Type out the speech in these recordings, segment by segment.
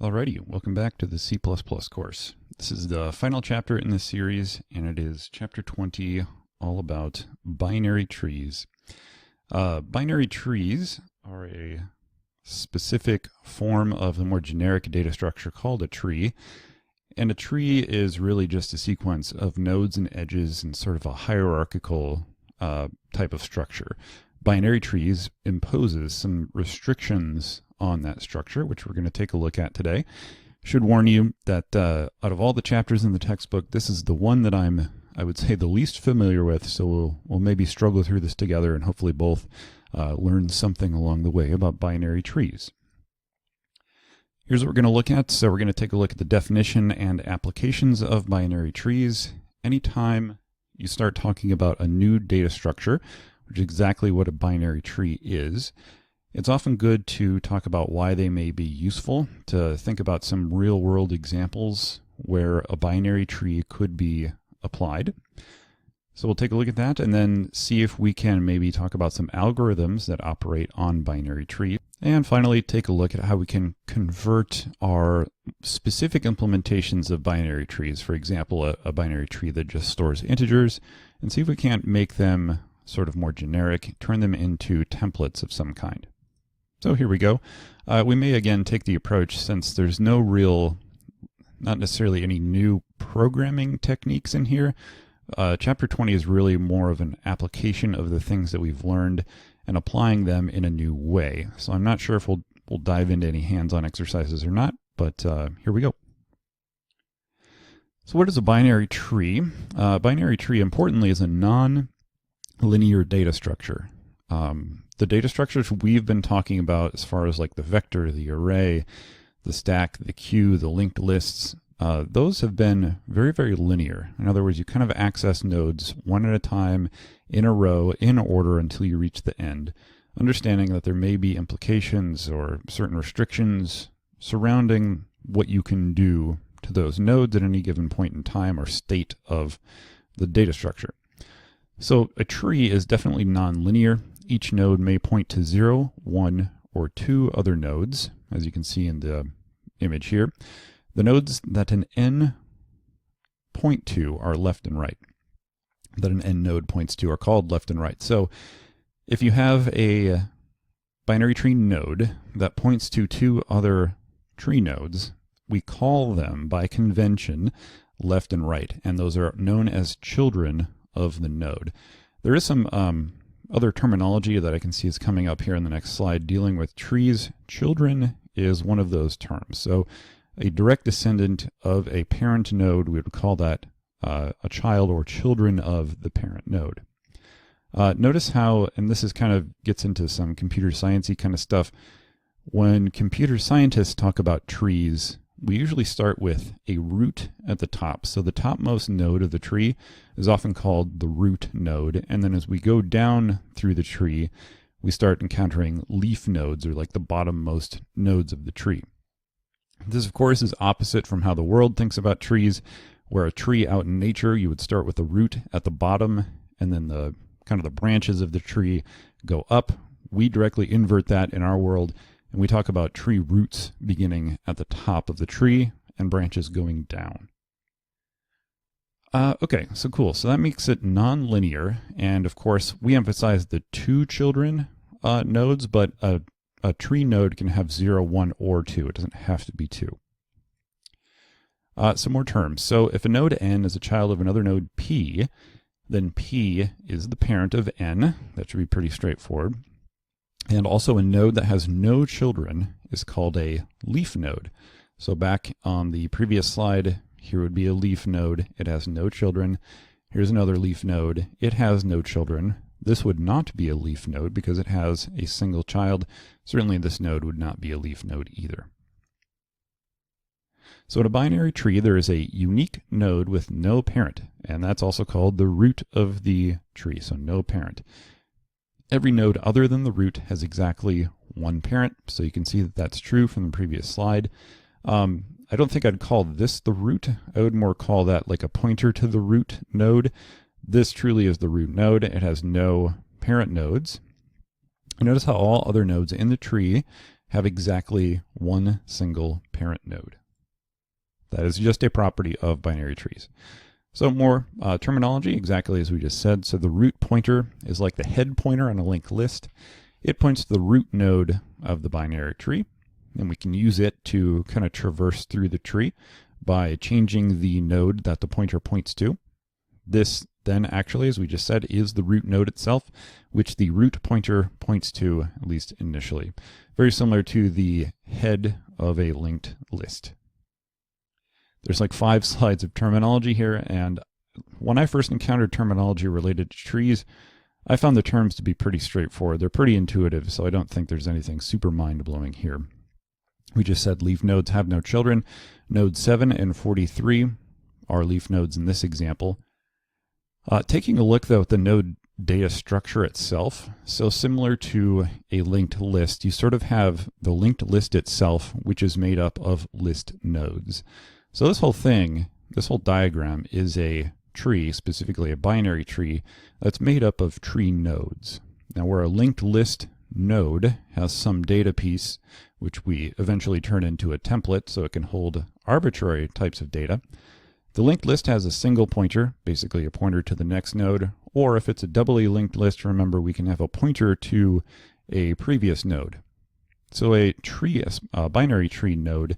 Alrighty, welcome back to the C++ course. This is the final chapter in this series, and it is chapter 20, all about binary trees. Binary trees are a specific form of the more generic data structure called a tree, and a tree is really just a sequence of nodes and edges in sort of a hierarchical type of structure. Binary trees imposes some restrictions on that structure, which we're going to take a look at today. Should warn you that out of all the chapters in the textbook, this is the one that I would say, the least familiar with, so we'll maybe struggle through this together and hopefully both learn something along the way about binary trees. Here's what we're going to look at. So we're going to take a look at the definition and applications of binary trees. Anytime you start talking about a new data structure, which is exactly what a binary tree is, it's often good to talk about why they may be useful, to think about some real-world examples where a binary tree could be applied. So we'll take a look at that and then see if we can maybe talk about some algorithms that operate on binary trees. And finally, take a look at how we can convert our specific implementations of binary trees, for example, a binary tree that just stores integers, and see if we can't make them sort of more generic, turn them into templates of some kind. So here we go. We may again take the approach, since there's no real, not necessarily any new programming techniques in here. Chapter 20 is really more of an application of the things that we've learned and applying them in a new way. So I'm not sure if we'll dive into any hands-on exercises or not, but here we go. So what is a binary tree? Binary tree, importantly, is a non-linear data structure. The data structures we've been talking about, as far as like the vector, the array, the stack, the queue, the linked lists, those have been very, very linear. In other words, you kind of access nodes one at a time in a row, in order until you reach the end, understanding that there may be implications or certain restrictions surrounding what you can do to those nodes at any given point in time or state of the data structure. So a tree is definitely non-linear. Each node may point to 0, 1, or 2 other nodes, as you can see in the image here. The nodes that an n point to are left and right. That an n node points to are called left and right. So if you have a binary tree node that points to 2 other tree nodes, we call them by convention left and right, and those are known as children of the node. There is some other terminology that I can see is coming up here in the next slide dealing with trees. Children is one of those terms. So a direct descendant of a parent node, we would call that a child or children of the parent node. Notice how, and this is kind of gets into some computer sciencey kind of stuff, when computer scientists talk about trees, we usually start with a root at the top. So the topmost node of the tree is often called the root node. And then as we go down through the tree, we start encountering leaf nodes, or like the bottommost nodes of the tree. This, of course, is opposite from how the world thinks about trees, where a tree out in nature, you would start with the root at the bottom, and then the kind of the branches of the tree go up. We directly invert that in our world, and we talk about tree roots beginning at the top of the tree and branches going down. Okay, so cool. So that makes it non-linear. And of course, we emphasize the 2 children nodes, but a tree node can have 0, 1, or 2. It doesn't have to be 2. Some more terms. So if a node n is a child of another node p, then p is the parent of n. That should be pretty straightforward. And also a node that has no children is called a leaf node. So back on the previous slide, here would be a leaf node. It has no children. Here's another leaf node. It has no children. This would not be a leaf node because it has a single child. Certainly this node would not be a leaf node either. So in a binary tree, there is a unique node with no parent, and that's also called the root of the tree, so no parent. Every node other than the root has exactly 1 parent, so you can see that that's true from the previous slide. I don't think I'd call this the root. I would more call that like a pointer to the root node. This truly is the root node. It has no parent nodes. Notice how all other nodes in the tree have exactly one single parent node. That is just a property of binary trees. So more terminology, exactly as we just said. So the root pointer is like the head pointer on a linked list. It points to the root node of the binary tree, and we can use it to kind of traverse through the tree by changing the node that the pointer points to. This then actually, as we just said, is the root node itself, which the root pointer points to, at least initially. Very similar to the head of a linked list. There's like 5 slides of terminology here, and when I first encountered terminology related to trees, I found the terms to be pretty straightforward. They're pretty intuitive, so I don't think there's anything super mind-blowing here. We just said leaf nodes have no children. Nodes 7 and 43 are leaf nodes in this example. Taking a look, though, at the node data structure itself, so similar to a linked list, you sort of have the linked list itself, which is made up of list nodes. So this whole thing, this whole diagram is a tree, specifically a binary tree, that's made up of tree nodes. Now, where a linked list node has some data piece, which we eventually turn into a template so it can hold arbitrary types of data, the linked list has a single pointer, basically a pointer to the next node, or if it's a doubly linked list, remember we can have a pointer to a previous node. So a binary tree node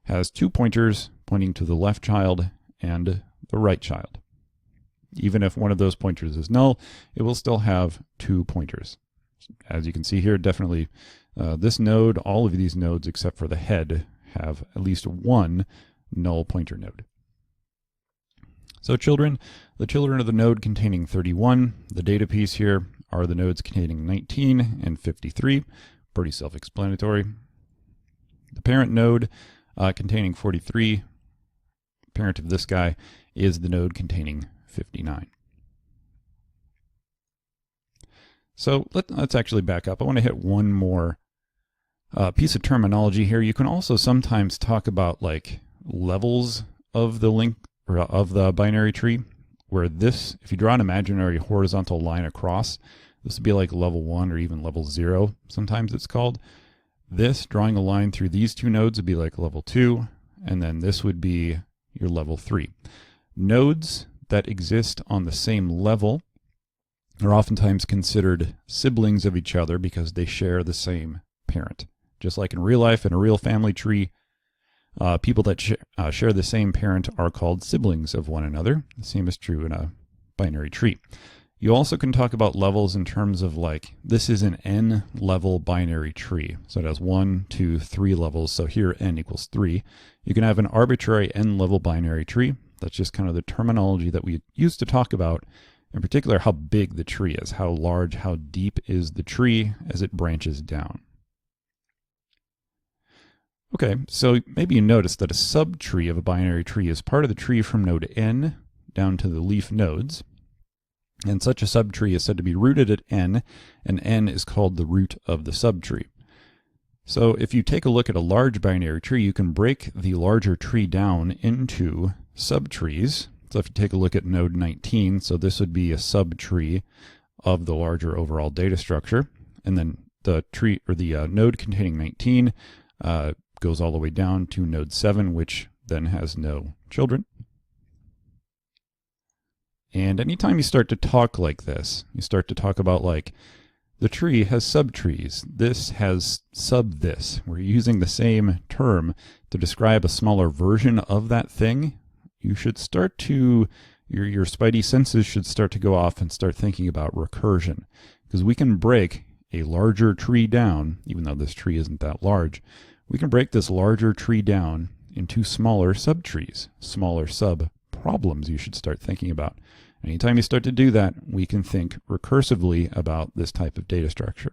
has 2 pointers pointing to the left child and the right child. Even if one of those pointers is null, it will still have 2 pointers. As you can see here, definitely this node, all of these nodes except for the head, have at least one null pointer node. So children, the children of the node containing 31, the data piece here are the nodes containing 19 and 53, pretty self-explanatory. The parent node containing 43, parent of this guy, is the node containing 59. So let's actually back up. I want to hit one more piece of terminology here. You can also sometimes talk about like levels of the link or of the binary tree, where this, if you draw an imaginary horizontal line across, this would be like level 1 or even level 0, sometimes it's called. This, drawing a line through these 2 nodes, would be like level 2, and then this would be your level 3. Nodes that exist on the same level are oftentimes considered siblings of each other because they share the same parent. Just like in real life, in a real family tree, people that share the same parent are called siblings of one another. The same is true in a binary tree. You also can talk about levels in terms of like, this is an n-level binary tree. So it has 1, 2, 3 levels. So here n equals 3. You can have an arbitrary n-level binary tree. That's just kind of the terminology that we use to talk about, in particular, how big the tree is, how large, how deep is the tree as it branches down. Okay, so maybe you noticed that a subtree of a binary tree is part of the tree from node n down to the leaf nodes. And such a subtree is said to be rooted at n, and n is called the root of the subtree. So if you take a look at a large binary tree, you can break the larger tree down into subtrees. So if you take a look at node 19, so this would be a subtree of the larger overall data structure. And then the tree, or the node containing 19, goes all the way down to node 7, which then has no children. And anytime you start to talk like this, you start to talk about like, the tree has subtrees, this has sub this. We're using the same term to describe a smaller version of that thing. You should start to, your spidey senses should start to go off and start thinking about recursion. Because we can break a larger tree down, even though this tree isn't that large, we can break this larger tree down into smaller subtrees, smaller sub-problems you should start thinking about. Anytime you start to do that, we can think recursively about this type of data structure.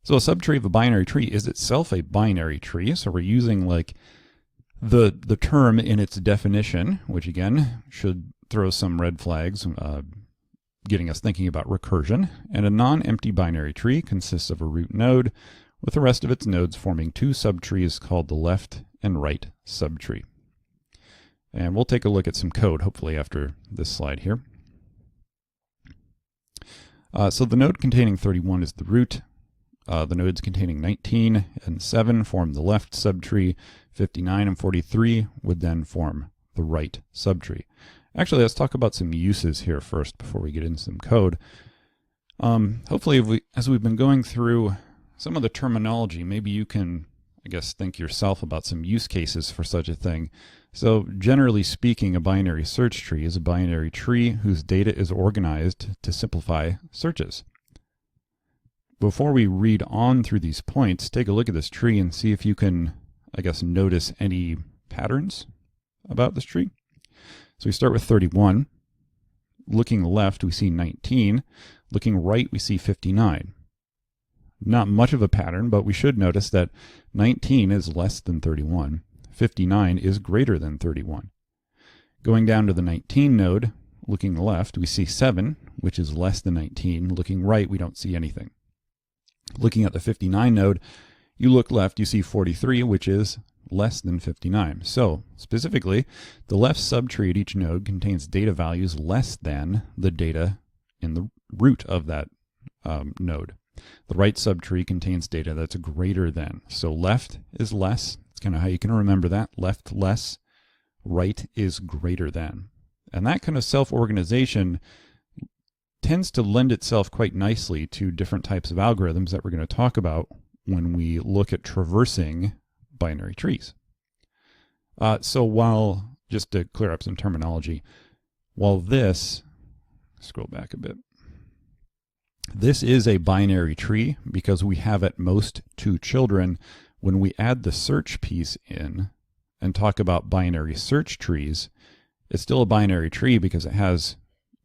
So a subtree of a binary tree is itself a binary tree, so we're using like the term in its definition, which again should throw some red flags, getting us thinking about recursion. And a non-empty binary tree consists of a root node with the rest of its nodes forming 2 subtrees called the left and right subtree. And we'll take a look at some code, hopefully after this slide here. So the node containing 31 is the root. The nodes containing 19 and 7 form the left subtree. 59 and 43 would then form the right subtree. Actually, let's talk about some uses here first before we get into some code. Hopefully, as we've been going through some of the terminology, maybe you can, I guess, think yourself about some use cases for such a thing. So generally speaking, a binary search tree is a binary tree whose data is organized to simplify searches. Before we read on through these points, take a look at this tree and see if you can, I guess, notice any patterns about this tree. So we start with 31. Looking left, we see 19. Looking right, we see 59. Not much of a pattern, but we should notice that 19 is less than 31. 59 is greater than 31. Going down to the 19 node, looking left, we see 7, which is less than 19. Looking right, we don't see anything. Looking at the 59 node, you look left, you see 43, which is less than 59. So specifically, the left subtree at each node contains data values less than the data in the root of that node. The right subtree contains data that's greater than. So left is less. It's kind of how you can remember that. Left less, right is greater than. And that kind of self-organization tends to lend itself quite nicely to different types of algorithms that we're going to talk about when we look at traversing binary trees. So while, just to clear up some terminology, while this, scroll back a bit, this is a binary tree because we have at most 2 children. When we add the search piece in and talk about binary search trees, it's still a binary tree because it has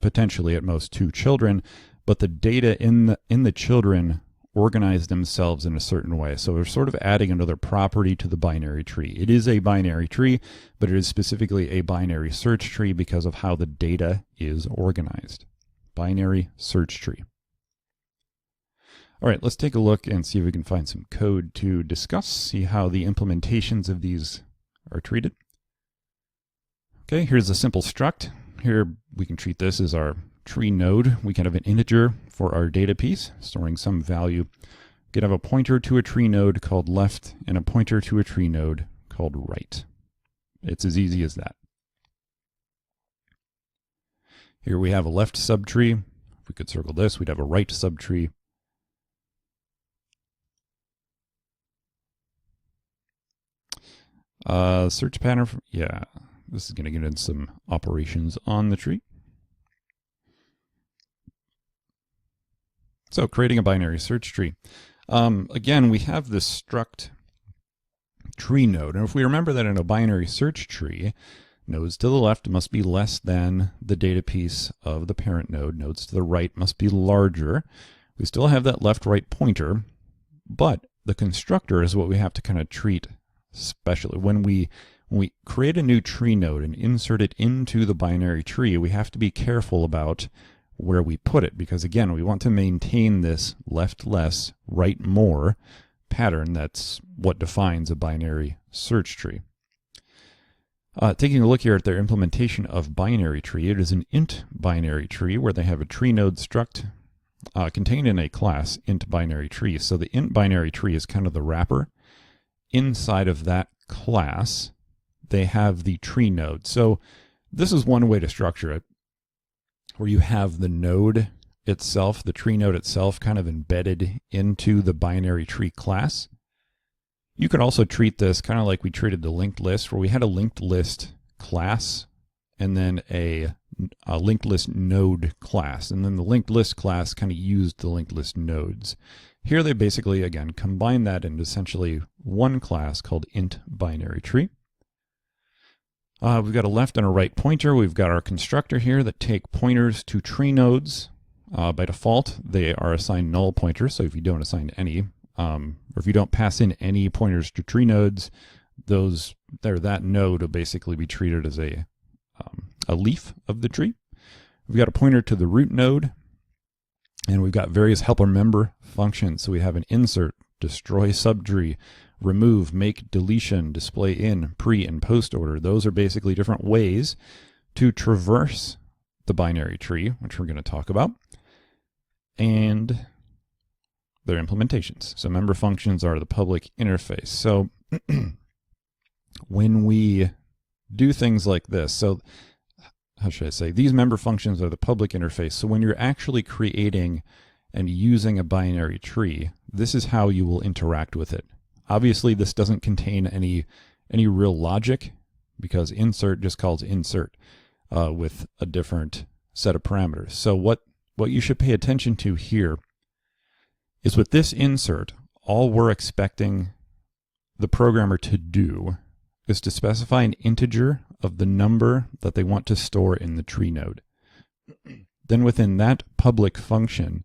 potentially at most 2 children, but the data in the children organize themselves in a certain way. So we're sort of adding another property to the binary tree. It is a binary tree, but it is specifically a binary search tree because of how the data is organized. Binary search tree. All right, let's take a look and see if we can find some code to discuss, see how the implementations of these are treated. Okay, here's a simple struct. Here we can treat this as our tree node. We can have an integer for our data piece, storing some value. We can have a pointer to a tree node called left and a pointer to a tree node called right. It's as easy as that. Here we have a left subtree. If we could circle this, we'd have a right subtree. Search pattern, this is going to get into some operations on the tree. So creating a binary search tree. Again, we have this struct tree node. And if we remember that in a binary search tree, nodes to the left must be less than the data piece of the parent node. Nodes to the right must be larger. We still have that left-right pointer, but the constructor is what we have to kind of treat specially. When we create a new tree node and insert it into the binary tree, we have to be careful about where we put it, because again, we want to maintain this left less, right more pattern. That's what defines a binary search tree. Taking a look here at their implementation of binary tree, it is an int binary tree where they have a tree node struct contained in a class int binary tree. So the int binary tree is kind of the wrapper. Inside of that class, they have the tree node. So this is one way to structure it, where you have the node itself, the tree node itself, kind of embedded into the binary tree class. You could also treat this kind of like we treated the linked list, where we had a linked list class and then a linked list node class. And then the linked list class kind of used the linked list nodes. Here they basically, again, combine that into essentially one class called int binary tree. We've got a left and a right pointer. We've got our constructor here that take pointers to tree nodes. By default, they are assigned null pointers. So if you don't assign any, or if you don't pass in any pointers to tree nodes, that node will basically be treated as a leaf of the tree. We've got a pointer to the root node, and we've got various helper member functions. So we have an insert, destroy subtree, remove, make, deletion, display in, pre, and post order. Those are basically different ways to traverse the binary tree, which we're going to talk about. And they're implementations. So member functions are the public interface. So when we do things like this, so how should I say, these member functions are the public interface. So when you're actually creating and using a binary tree, this is how you will interact with it. Obviously, this doesn't contain any real logic, because insert just calls insert with a different set of parameters. So what you should pay attention to here is with this insert, all we're expecting the programmer to do is to specify an integer of the number that they want to store in the tree node. Then within that public function,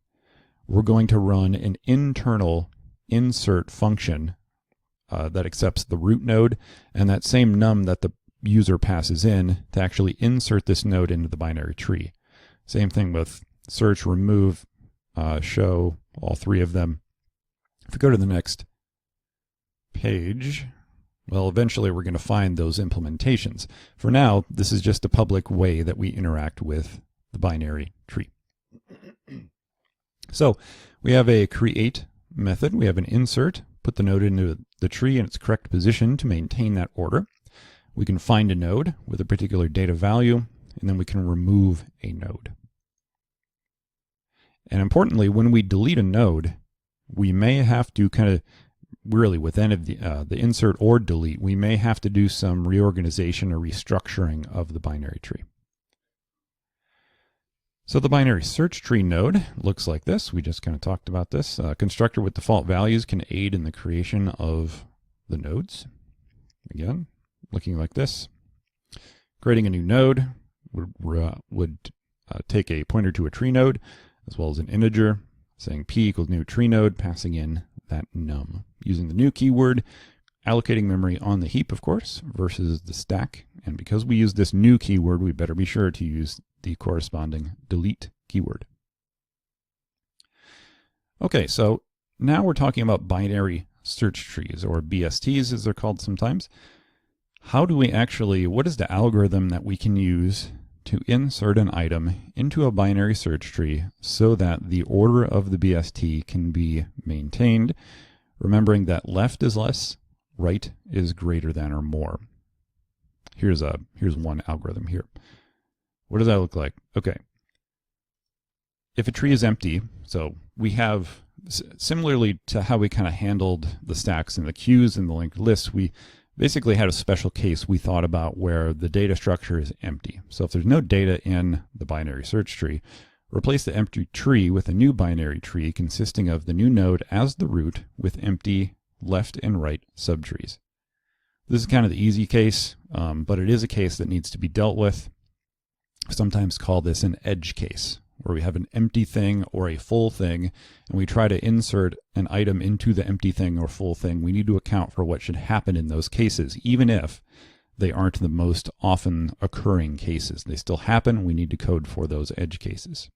we're going to run an internal insert function that accepts the root node and that same num that the user passes in to actually insert this node into the binary tree. Same thing with search, remove, show, all three of them. If we go to the next page, well, eventually we're going to find those implementations. For now, this is just a public way that we interact with the binary tree. So we have a create method. We have an insert, put the node into the tree in its correct position to maintain that order. We can find a node with a particular data value, and then we can remove a node. And importantly, when we delete a node, we may have to kind of really with any of the insert or delete, we may have to do some reorganization or restructuring of the binary tree. So the binary search tree node looks like this. We just kind of talked about this. Constructor with default values can aid in the creation of the nodes. Again, looking like this. Creating a new node would take a pointer to a tree node as well as an integer, saying p equals new tree node, passing in that num. Using the new keyword, allocating memory on the heap, of course, versus the stack. And because we use this new keyword, we better be sure to use the corresponding delete keyword. Okay, so now we're talking about binary search trees, or BSTs as they're called sometimes. How do we actually, what is the algorithm that we can use to insert an item into a binary search tree so that the order of the BST can be maintained, remembering that left is less, right is greater than or more. Here's one algorithm here. What does that look like? Okay. If a tree is empty, so we have, similarly to how we kind of handled the stacks and the queues and the linked lists, we basically had a special case we thought about where the data structure is empty. So if there's no data in the binary search tree, replace the empty tree with a new binary tree consisting of the new node as the root with empty left and right subtrees. This is kind of the easy case, but it is a case that needs to be dealt with. I sometimes call this an edge case, where we have an empty thing or a full thing, and we try to insert an item into the empty thing or full thing. We need to account for what should happen in those cases, even if they aren't the most often occurring cases. They still happen. We need to code for those edge cases.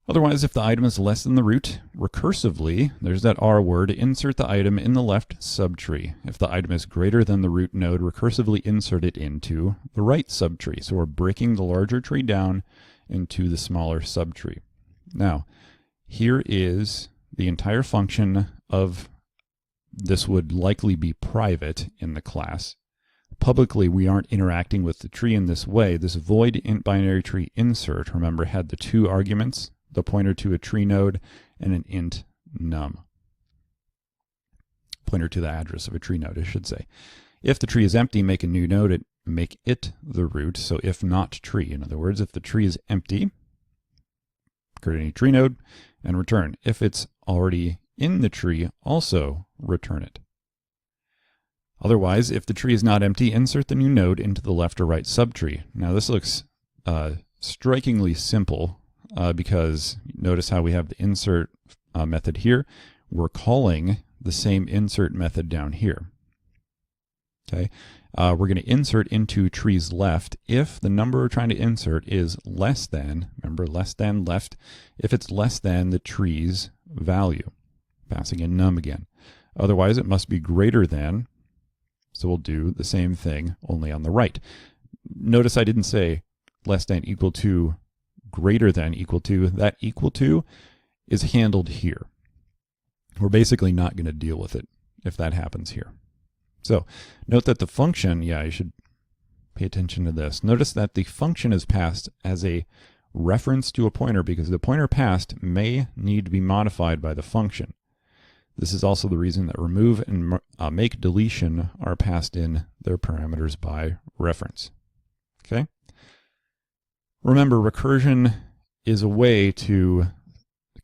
Otherwise, if the item is less than the root, recursively, there's that R word, insert the item in the left subtree. If the item is greater than the root node, recursively insert it into the right subtree. So we're breaking the larger tree down into the smaller subtree. Now, here is the entire function of this would likely be private in the class. Publicly, we aren't interacting with the tree in this way. This void int binary tree insert, remember, had the two arguments, the pointer to a tree node and an int num. Pointer to the address of a tree node, I should say. If the tree is empty, make a new node, make it the root. So if not tree, in other words, if the tree is empty, create a new tree node and return. If it's already in the tree, also return it. Otherwise, if the tree is not empty, insert the new node into the left or right subtree. Now this looks strikingly simple because notice how we have the insert method here. We're calling the same insert method down here. Okay, we're going to insert into trees left if the number we're trying to insert is less than, remember, less than left, if it's less than the tree's value, passing in num again. Otherwise, it must be greater than, so we'll do the same thing only on the right. Notice I didn't say less than equal to, greater than equal to. That equal to is handled here. We're basically not going to deal with it if that happens here. So note that the function, you should pay attention to this. Notice that the function is passed as a reference to a pointer because the pointer passed may need to be modified by the function. This is also the reason that remove and make deletion are passed in their parameters by reference. Okay? Remember, recursion is a way to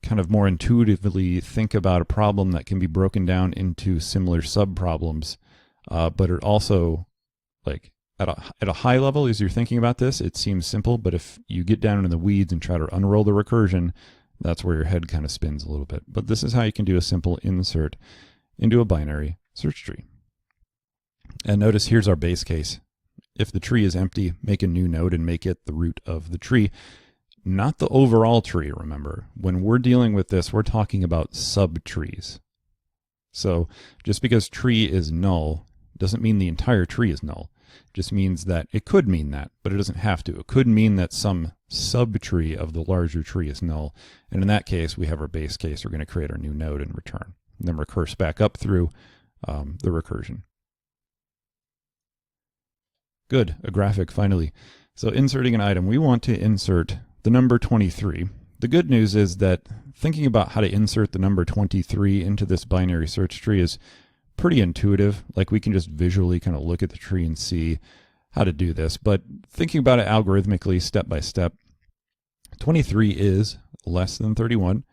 kind of more intuitively think about a problem that can be broken down into similar subproblems, but it also, like, at a high level, as you're thinking about this, it seems simple, but if you get down into the weeds and try to unroll the recursion, that's where your head kind of spins a little bit. But this is how you can do a simple insert into a binary search tree. And notice here's our base case. If the tree is empty, make a new node and make it the root of the tree. Not the overall tree, remember. When we're dealing with this, we're talking about subtrees. So just because tree is null doesn't mean the entire tree is null. It just means that it could mean that, but it doesn't have to. It could mean that some subtree of the larger tree is null. And in that case, we have our base case. We're going to create our new node and return. And then recurse back up through the recursion. Good, a graphic finally. So inserting an item, we want to insert the number 23. The good news is that thinking about how to insert the number 23 into this binary search tree is pretty intuitive. Like, we can just visually kind of look at the tree and see how to do this. But thinking about it algorithmically, step by step, 23 is less than 31.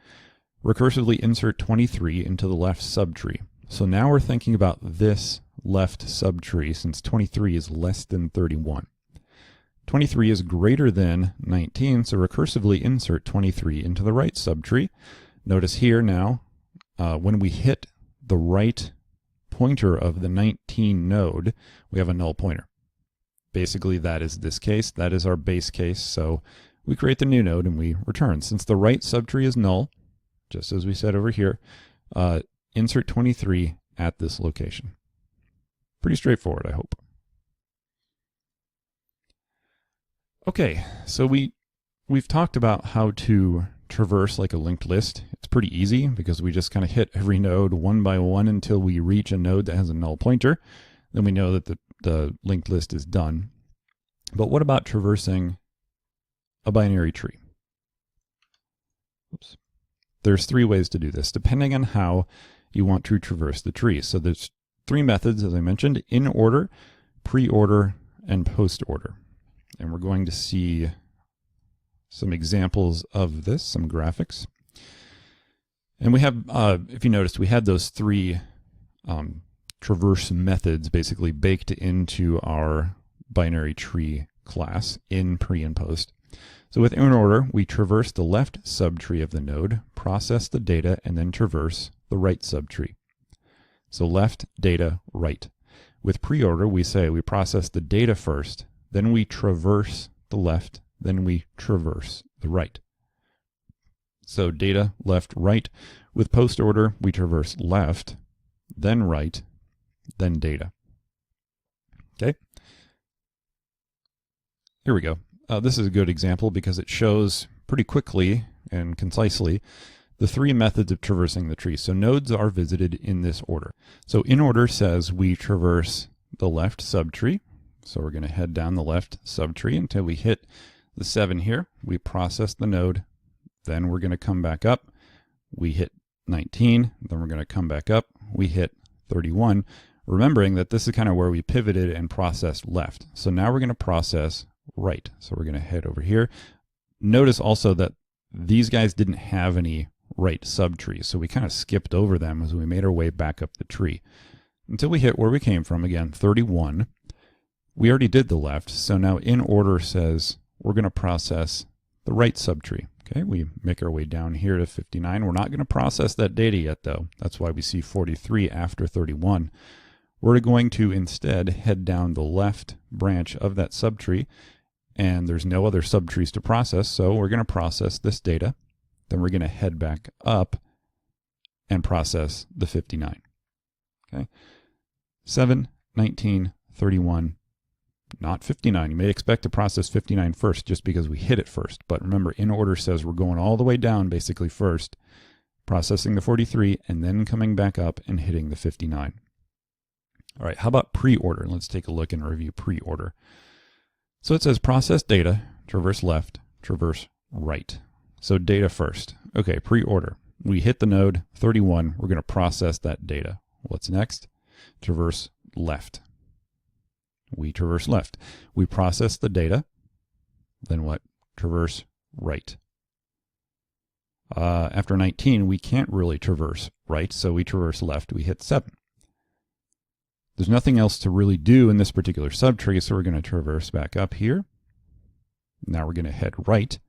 Recursively insert 23 into the left subtree. So now we're thinking about this left subtree since 23 is less than 31. 23 is greater than 19, so recursively insert 23 into the right subtree. Notice here now, when we hit the right pointer of the 19 node, we have a null pointer. Basically, that is this case. That is our base case. So we create the new node and we return. Since the right subtree is null, just as we said over here, insert 23 at this location. Pretty straightforward, I hope. Okay, so we've talked about how to traverse like a linked list. It's pretty easy because we just kind of hit every node one by one until we reach a node that has a null pointer. Then we know that the linked list is done. But what about traversing a binary tree? Oops. There's three ways to do this, depending on how you want to traverse the tree. So there's three methods, as I mentioned: in order, pre-order, and post-order. And we're going to see some examples of this, some graphics. And we have, if you noticed, we had those three traverse methods basically baked into our binary tree class in pre and post. So with in order, we traverse the left subtree of the node, process the data, and then traverse the right subtree. So left, data, right. With pre-order, we say we process the data first, then we traverse the left, then we traverse the right. So data, left, right. With post order, we traverse left, then right, then data. Okay. Here we go. This is a good example because it shows pretty quickly and concisely the three methods of traversing the tree. So nodes are visited in this order. So in order says we traverse the left subtree. So we're going to head down the left subtree until we hit the 7 here. We process the node. Then we're going to come back up. We hit 19. Then we're going to come back up. We hit 31. Remembering that this is kind of where we pivoted and processed left. So now we're going to process right. So we're going to head over here. Notice also that these guys didn't have any right subtrees. So we kind of skipped over them as we made our way back up the tree until we hit where we came from again, 31. We already did the left, so now in order says we're going to process the right subtree. Okay, we make our way down here to 59. We're not going to process that data yet, though. That's why we see 43 after 31. We're going to instead head down the left branch of that subtree, and there's no other subtrees to process, so we're going to process this data. Then we're going to head back up and process the 59. Okay, 7, 19, 31, not 59. You may expect to process 59 first just because we hit it first. But remember, in order says we're going all the way down basically first, processing the 43, and then coming back up and hitting the 59. All right, how about pre-order? Let's take a look and review pre-order. So it says process data, traverse left, traverse right. So data first. Okay, pre-order. We hit the node 31. We're going to process that data. What's next? Traverse left. We traverse left. We process the data. Then what? Traverse right. After 19, we can't really traverse right, so we traverse left. We hit 7. There's nothing else to really do in this particular subtree, so we're going to traverse back up here. Now we're going to head right,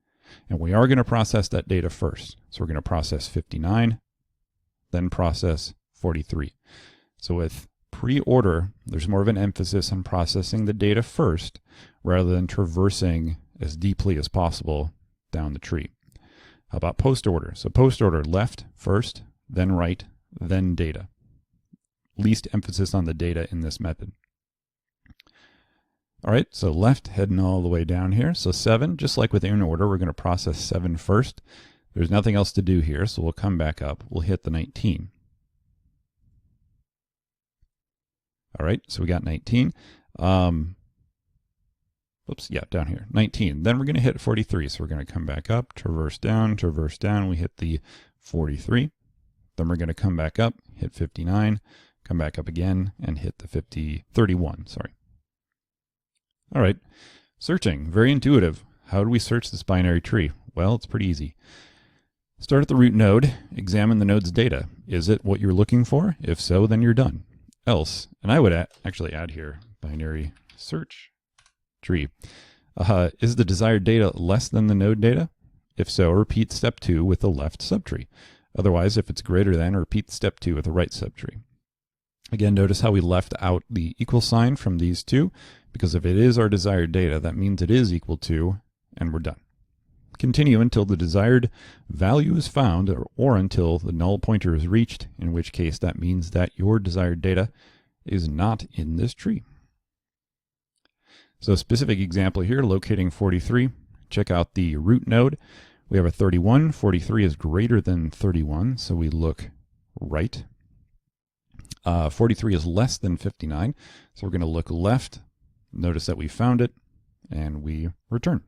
and we are going to process that data first. So we're going to process 59, then process 43. So with pre-order, there's more of an emphasis on processing the data first rather than traversing as deeply as possible down the tree. How about post-order? So post-order, left first, then right, then data. Least emphasis on the data in this method. All right, so left, heading all the way down here. So 7, just like with in order, we're going to process 7 first. There's nothing else to do here, so we'll come back up. We'll hit the 19. All right, so we got 19. Oops, yeah, down here, 19. Then we're going to hit 43, so we're going to come back up, traverse down, we hit the 43. Then we're going to come back up, hit 59, come back up again, and hit the 31, sorry. All right, searching, very intuitive. How do we search this binary tree? Well, it's pretty easy. Start at the root node, examine the node's data. Is it what you're looking for? If so, then you're done. Else, and I would actually add here, binary search tree. Is the desired data less than the node data? If so, repeat step 2 with the left subtree. Otherwise, if it's greater than, repeat step 2 with the right subtree. Again, notice how we left out the equal sign from these two, because if it is our desired data, that means it is equal to, and we're done. Continue until the desired value is found or until the null pointer is reached, in which case that means that your desired data is not in this tree. So a specific example here, locating 43. Check out the root node. We have a 31. 43 is greater than 31, so we look right. 43 is less than 59, so we're going to look left. Notice that we found it, and we return.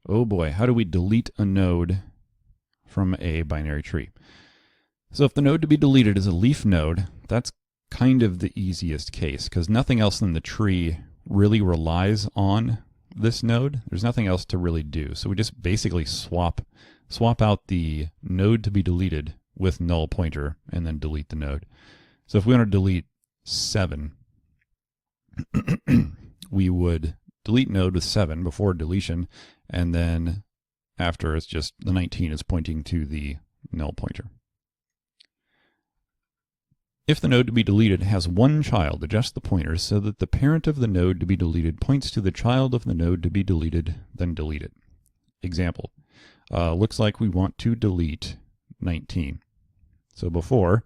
Oh boy, how do we delete a node from a binary tree? So if the node to be deleted is a leaf node, that's kind of the easiest case because nothing else in the tree really relies on this node. There's nothing else to really do. So we just basically swap out the node to be deleted with null pointer and then delete the node. So if we want to delete 7, we would delete node with 7 before deletion, and then after it's just the 19 is pointing to the null pointer. If the node to be deleted has one child, adjust the pointer so that the parent of the node to be deleted points to the child of the node to be deleted, then delete it. Example, looks like we want to delete 19. So before,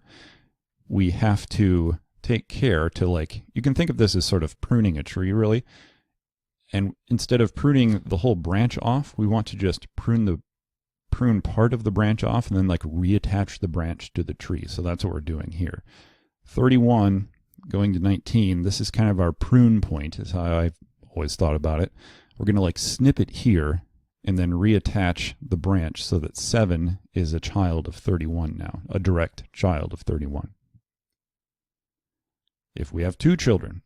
we have to take care to you can think of this as sort of pruning a tree really. And instead of pruning the whole branch off, we want to just prune part of the branch off and then reattach the branch to the tree. So that's what we're doing here. 31 going to 19, this is kind of our prune point, is how I've always thought about it. We're going to snip it here and then reattach the branch so that 7 is a child of 31 now, a direct child of 31. If we have 2 children,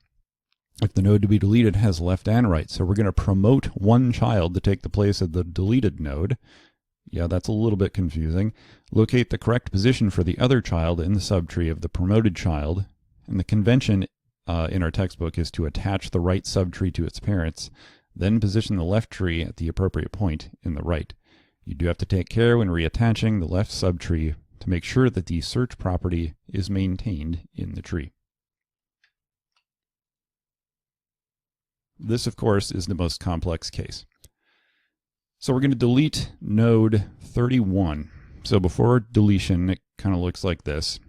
if the node to be deleted has left and right, so we're going to promote one child to take the place of the deleted node. Yeah, that's a little bit confusing. Locate the correct position for the other child in the subtree of the promoted child. And the convention in our textbook is to attach the right subtree to its parents, then position the left tree at the appropriate point in the right. You do have to take care when reattaching the left subtree to make sure that the search property is maintained in the tree. This, of course, is the most complex case. So we're going to delete node 31. So before deletion, it kind of looks like this.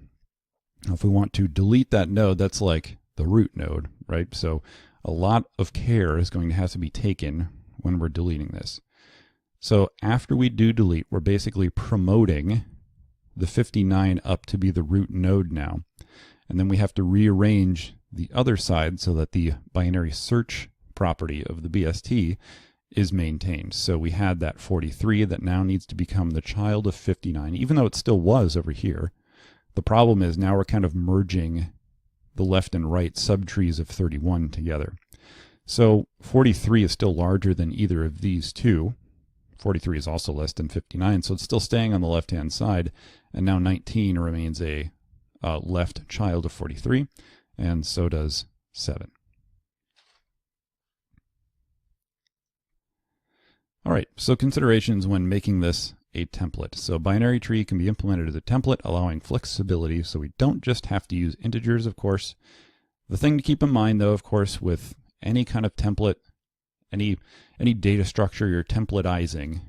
If we want to delete that node, that's like the root node, right? So a lot of care is going to have to be taken when we're deleting this. So after we do delete, we're basically promoting the 59 up to be the root node now. And then we have to rearrange the other side so that the binary search property of the BST is maintained. So we had that 43 that now needs to become the child of 59, even though it still was over here. The problem is now we're kind of merging the left and right subtrees of 31 together. So 43 is still larger than either of these two. 43 is also less than 59, so it's still staying on the left-hand side. And now 19 remains a left child of 43, and so does 7. All right, so considerations when making this a template. So binary tree can be implemented as a template, allowing flexibility so we don't just have to use integers, of course. The thing to keep in mind, though, of course, with any kind of template, any data structure you're templatizing,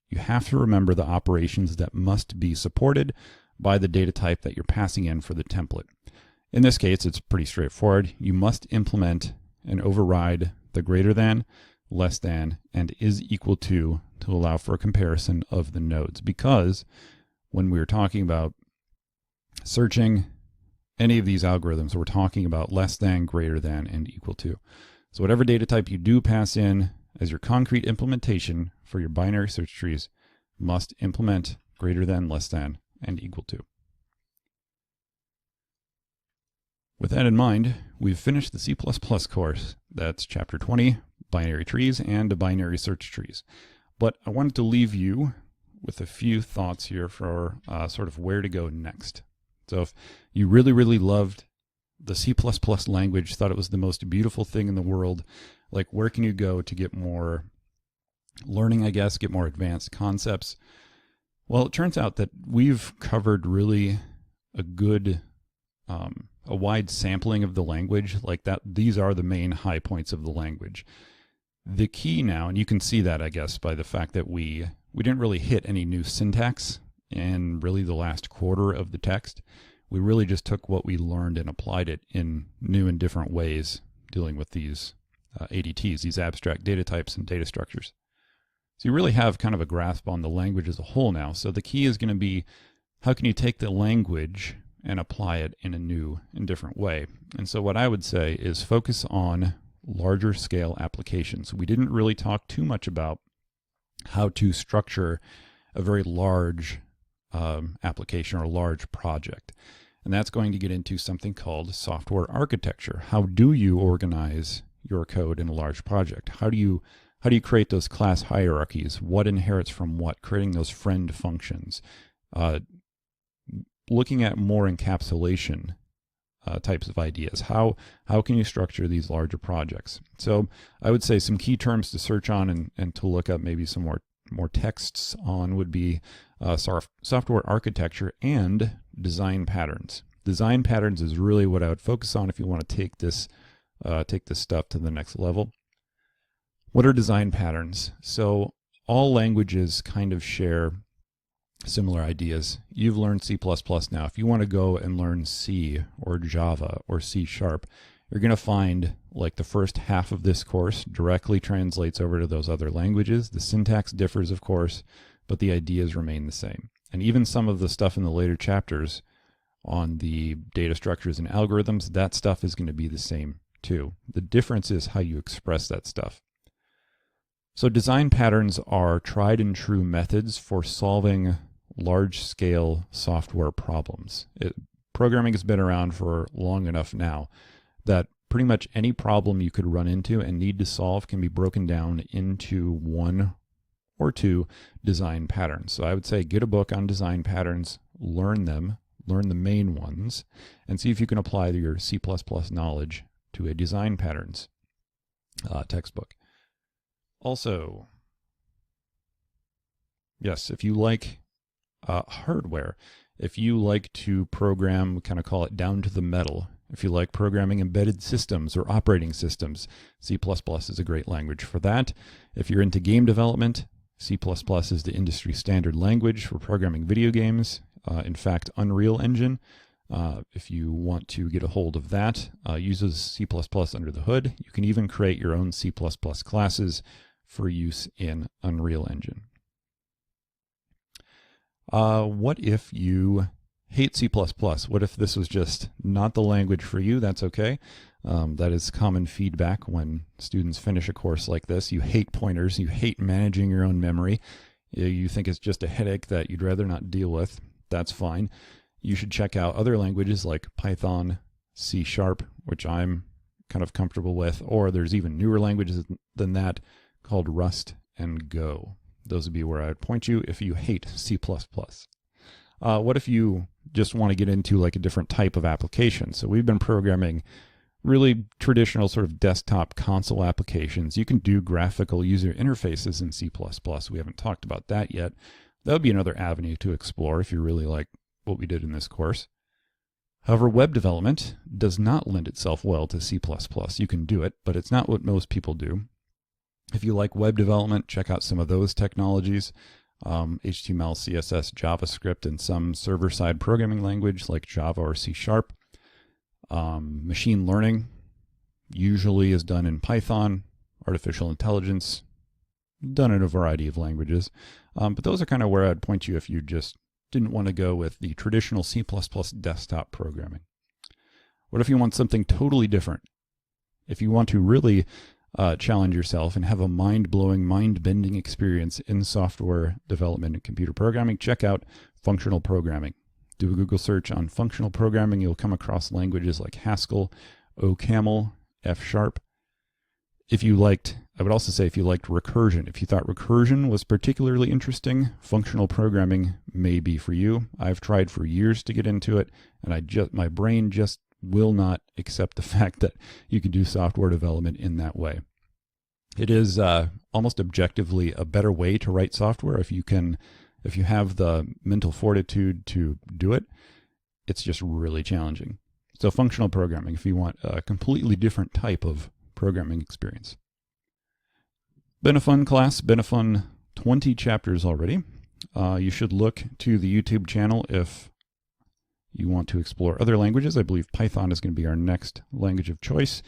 you have to remember the operations that must be supported by the data type that you're passing in for the template. In this case, it's pretty straightforward. You must implement and override the greater than, less than, and is equal to allow for a comparison of the nodes. Because when we're talking about searching any of these algorithms, we're talking about less than, greater than, and equal to. So whatever data type you do pass in as your concrete implementation for your binary search trees must implement greater than, less than, and equal to. With that in mind, we've finished the C++ course. That's chapter 20, binary trees and binary search trees. But I wanted to leave you with a few thoughts here for sort of where to go next. So if you really, really loved the C++ language, thought it was the most beautiful thing in the world, like where can you go to get more learning, I guess, get more advanced concepts? Well, it turns out that we've covered really a good, a wide sampling of the language, like that. These are the main high points of the language. The key now, and you can see that, I guess, by the fact that we didn't really hit any new syntax in really the last quarter of the text. We really just took what we learned and applied it in new and different ways, dealing with these ADTs, these abstract data types and data structures. So you really have kind of a grasp on the language as a whole now. So the key is going to be, how can you take the language and apply it in a new and different way? And so what I would say is focus on larger scale applications. We didn't really talk too much about how to structure a very large application or a large project. And that's going to get into something called software architecture. How do you organize your code in a large project? How do you create those class hierarchies? What inherits from what? Creating those friend functions. Looking at more encapsulation types of ideas. How can you structure these larger projects? So I would say some key terms to search on and to look up maybe some more texts on would be software architecture and design patterns. Design patterns is really what I would focus on if you want to take this stuff to the next level. What are design patterns? So all languages kind of share similar ideas. You've learned C++ now. If you want to go and learn C or Java or C#, you're going to find like the first half of this course directly translates over to those other languages. The syntax differs, of course, but the ideas remain the same. And even some of the stuff in the later chapters on the data structures and algorithms, that stuff is going to be the same too. The difference is how you express that stuff. So design patterns are tried and true methods for solving large-scale software problems. Programming has been around for long enough now that pretty much any problem you could run into and need to solve can be broken down into one or two design patterns. So I would say get a book on design patterns, learn them, learn the main ones, and see if you can apply your C++ knowledge to a design patterns textbook. Also, yes, if you like hardware, if you like to program, kind of call it down to the metal, if you like programming embedded systems or operating systems, C++ is a great language for that. If you're into game development, C++ is the industry standard language for programming video games. In fact, Unreal Engine If you want to get a hold of that, uses C++ under the hood. You can even create your own C++ classes for use in Unreal Engine. What if you hate C++? What if this was just not the language for you? That's okay. That is common feedback when students finish a course like this. You hate pointers, you hate managing your own memory, you think it's just a headache that you'd rather not deal with. That's fine. You should check out other languages like Python, C#, which I'm kind of comfortable with, or there's even newer languages than that called Rust and Go. Those would be where I would point you if you hate C++. What if you just want to get into like a different type of application? So we've been programming really traditional sort of desktop console applications. You can do graphical user interfaces in C++. We haven't talked about that yet. That would be another avenue to explore if you really like what we did in this course. However, web development does not lend itself well to C++. You can do it, but it's not what most people do. If you like web development, check out some of those technologies. HTML, CSS, JavaScript, and some server-side programming language like Java or C#. Machine learning usually is done in Python. Artificial intelligence, done in a variety of languages. But those are kind of where I'd point you if you just didn't want to go with the traditional C++ desktop programming. What if you want something totally different? If you want to really challenge yourself and have a mind-blowing, mind-bending experience in software development and computer programming, check out functional programming. Do a Google search on functional programming. You'll come across languages like Haskell, OCaml, F#. I would also say if you liked recursion, if you thought recursion was particularly interesting, functional programming may be for you. I've tried for years to get into it, and my brain just will not accept the fact that you can do software development in that way. It is almost objectively a better way to write software if you have the mental fortitude to do it. It's just really challenging. So functional programming, if you want a completely different type of programming experience. Been a fun class, been a fun 20 chapters already. You should look to the YouTube channel if you want to explore other languages. I believe Python is going to be our next language of choice.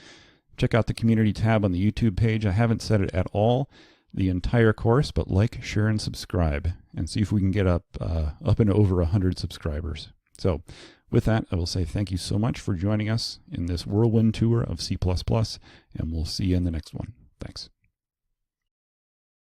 Check out the community tab on the YouTube page. I haven't said it at all the entire course, but like, share, and subscribe, and see if we can get up and over 100 subscribers. So with that, I will say thank you so much for joining us in this whirlwind tour of C++, and we'll see you in the next one. Thanks.